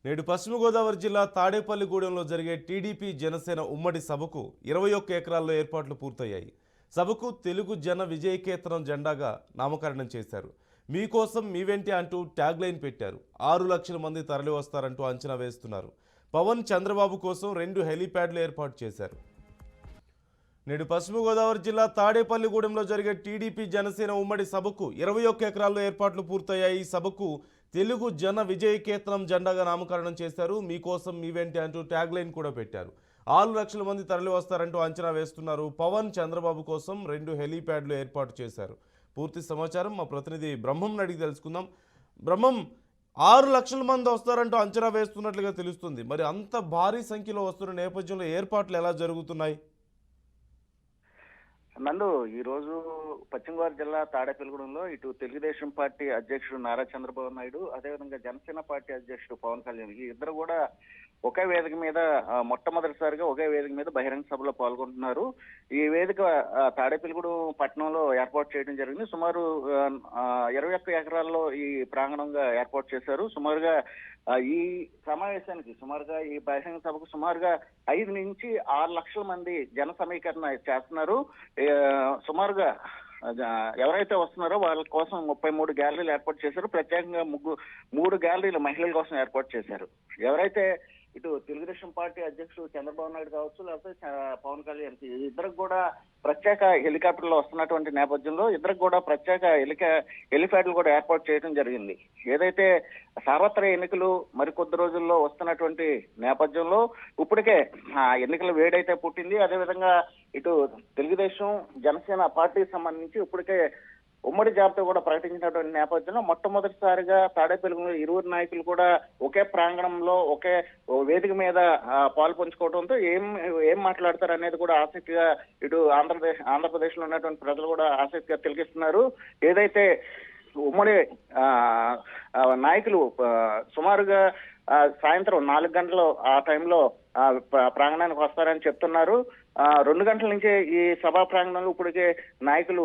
నేడు పశ్చిమ గోదావరి జిల్లా తాడేపల్లిగూడెంలో జరిగే టీడీపీ జనసేన ఉమ్మడి సభకు 21 ఎకరాల్లో ఏర్పాట్లు పూర్తయ్యాయి. సభకు తెలుగు జన విజయకేతనం జెండాగా నామకరణం చేశారు. మీకోసం మీ వెంటే అంటూ ట్యాగ్ లైన్ పెట్టారు. 6 లక్షల మంది తరలి వస్తారంటూ అంచనా వేస్తున్నారు. పవన్ చంద్రబాబు కోసం 2 హెలీప్యాడ్లు ఏర్పాటు చేశారు. నేడు పశ్చిమ గోదావరి జిల్లా తాడేపల్లిగూడెంలో జరిగే టీడీపీ జనసేన ఉమ్మడి సభకు 21 ఎకరాల్లో ఏర్పాట్లు పూర్తయ్యాయి. ఈ సభకు తెలుగు జన విజయకేతనం జెండాగా నామకరణం చేశారు. మీకోసం మీ వెంటే అంటూ ట్యాగ్ లైన్ కూడా పెట్టారు. 6 లక్షల మంది తరలి వస్తారంటూ అంచనా వేస్తున్నారు. పవన్ చంద్రబాబు కోసం 2 హెలీప్యాడ్లు ఏర్పాటు చేశారు. పూర్తి సమాచారం మా ప్రతినిధి బ్రహ్మం అడిగి తెలుసుకుందాం. బ్రహ్మం, 6 లక్షల మంది వస్తారంటూ అంచనా వేస్తున్నట్లుగా తెలుస్తుంది. మరి అంత భారీ సంఖ్యలో వస్తున్న నేపథ్యంలో ఏర్పాట్లు ఎలా జరుగుతున్నాయి? నందు ఈరోజు పశ్చిమ గోదావరి జిల్లా తాడేపల్లిగూడెంలో ఇటు తెలుగుదేశం పార్టీ అధ్యక్షుడు నారా చంద్రబాబు నాయుడు, అదేవిధంగా జనసేన పార్టీ అధ్యక్షుడు పవన్ కళ్యాణ్ ఈ ఇద్దరు కూడా ఒకే వేదిక మీద మొట్టమొదటిసారిగా ఒకే వేదిక మీద బహిరంగ సభలో పాల్గొంటున్నారు. ఈ వేదిక తాడేపల్లిగూడెం పట్టణంలో ఏర్పాటు చేయడం జరిగింది. సుమారు 21 ఎకరాల్లో ఈ ప్రాంగణంగా ఏర్పాటు చేశారు. సుమారుగా ఈ సమావేశానికి ఈ బహిరంగ సభకు సుమారుగా 5 నుంచి 6 లక్షల మంది జన సమీకరణ చేస్తున్నారు. సుమారుగా ఎవరైతే వస్తున్నారో వాళ్ళ కోసం 33 గ్యాలరీలు ఏర్పాటు చేశారు. ప్రత్యేకంగా 3 గ్యాలరీలు మహిళల కోసం ఏర్పాటు చేశారు. ఎవరైతే ఇటు తెలుగుదేశం పార్టీ అధ్యక్షుడు చంద్రబాబు నాయుడు కావచ్చు, లేకపోతే పవన్ కళ్యాణ్ ఇద్దరికి కూడా ప్రత్యేక హెలికాప్టర్లు వస్తున్నటువంటి నేపథ్యంలో ఇద్దరికి కూడా ప్రత్యేక హెలిప్యాడ్లు కూడా ఏర్పాటు చేయడం జరిగింది. ఏదైతే సార్వత్రిక ఎన్నికలు మరికొద్ది రోజుల్లో వస్తున్నటువంటి నేపథ్యంలో ఇప్పటికే ఎన్నికల వేడైతే పుట్టింది. అదేవిధంగా ఇటు తెలుగుదేశం జనసేన పార్టీకి సంబంధించి ఇప్పటికే ఉమ్మడి జాబితా కూడా ప్రకటించినటువంటి నేపథ్యంలో మొట్టమొదటిసారిగా తాడేపల్లిగూడెంలో ఇరువురు నాయకులు కూడా ఒకే ప్రాంగణంలో ఒకే వేదిక మీద పాలు పంచుకోవడంతో ఏం మాట్లాడతారు అనేది కూడా ఆసక్తిగా ఇటు ఆంధ్రప్రదేశ్ లో ఉన్నటువంటి ప్రజలు కూడా ఆసక్తిగా తిలకిస్తున్నారు. ఏదైతే ఉమ్మడి నాయకులు సుమారుగా సాయంత్రం 4 గంటలు ఆ టైంలో ప్రాంగణానికి వస్తారని చెప్తున్నారు. 2 గంటల నుంచే ఈ సభా ప్రాంగణంలో ఇప్పటికే నాయకులు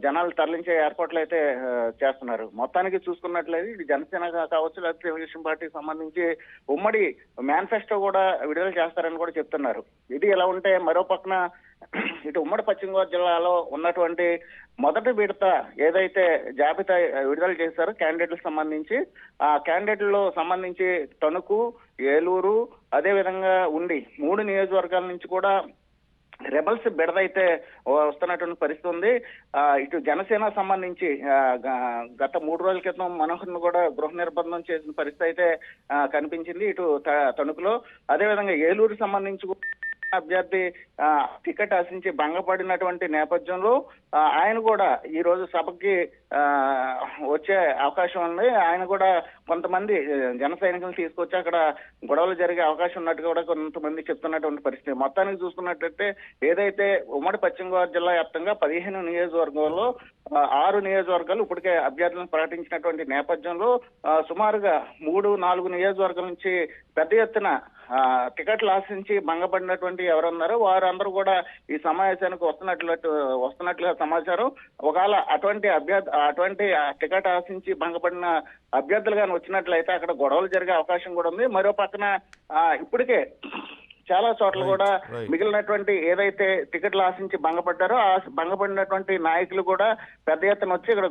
జనాలు తరలించే ఏర్పాట్లు అయితే చేస్తున్నారు. మొత్తానికి చూసుకున్నట్లయితే ఇది జనసేన కావచ్చు, లేకపోతే తెలుగుదేశం పార్టీకి సంబంధించి ఉమ్మడి మేనిఫెస్టో కూడా విడుదల చేస్తారని కూడా చెప్తున్నారు. ఇది ఎలా ఉంటే మరో పక్కన ఇటు ఉమ్మడి పశ్చిమ గోదావరి జిల్లాలో ఉన్నటువంటి మొదటి విడత ఏదైతే జాబితా విడుదల చేశారో క్యాండిడేట్లకు సంబంధించి ఆ క్యాండిడేట్లలో సంబంధించి తణుకు, ఏలూరు, అదే విధంగా ఉండి 3 నియోజకవర్గాల నుంచి కూడా రెబల్స్ బెడదైతే వస్తున్నటువంటి పరిస్థితి ఉంది. ఇటు జనసేన సంబంధించి గత 3 రోజుల క్రితం మనోహర్ ను కూడా గృహ నిర్బంధం చేసిన పరిస్థితి అయితే కనిపించింది ఇటు తణుకులో. అదేవిధంగా ఏలూరు సంబంధించి అభ్యర్థి టికెట్ ఆశించి భంగపడినటువంటి నేపథ్యంలో ఆయన కూడా ఈ రోజు సభకి వచ్చే అవకాశం ఉంది. ఆయన కూడా కొంతమంది జన సైనికులను తీసుకొచ్చి అక్కడ గొడవలు జరిగే అవకాశం ఉన్నట్టు కూడా కొంతమంది చెప్తున్నటువంటి పరిస్థితి. మొత్తానికి చూసుకున్నట్లయితే ఏదైతే ఉమ్మడి పశ్చిమ గోదావరి జిల్లా వ్యాప్తంగా 15 నియోజకవర్గాల్లో 6 నియోజకవర్గాలు ఇప్పటికే అభ్యర్థులను ప్రకటించినటువంటి నేపథ్యంలో సుమారుగా 3-4 నియోజకవర్గాల నుంచి పెద్ద ఎత్తున టికెట్లు ఆశించి భంగపడినటువంటి ఎవరున్నారో వారందరూ కూడా ఈ సమావేశానికి వస్తున్నట్లుగా సమాచారం. ఒకవేళ అటువంటి టికెట్ ఆశించి భంగపడిన అభ్యర్థులు కానీ వచ్చినట్లయితే అక్కడ గొడవలు జరిగే అవకాశం కూడా ఉంది. మరో పక్కన ఇప్పటికే చాలా చోట్ల కూడా మిగిలినటువంటి ఏదైతే టికెట్లు ఆశించి భంగపడ్డారో ఆ భంగపడినటువంటి నాయకులు కూడా పెద్ద ఎత్తున వచ్చి ఇక్కడ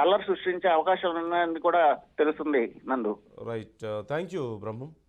అల్లరి సృష్టించే అవకాశం ఉన్నది కూడా తెలుస్తుంది. నందు. Right, thank you Brahmam.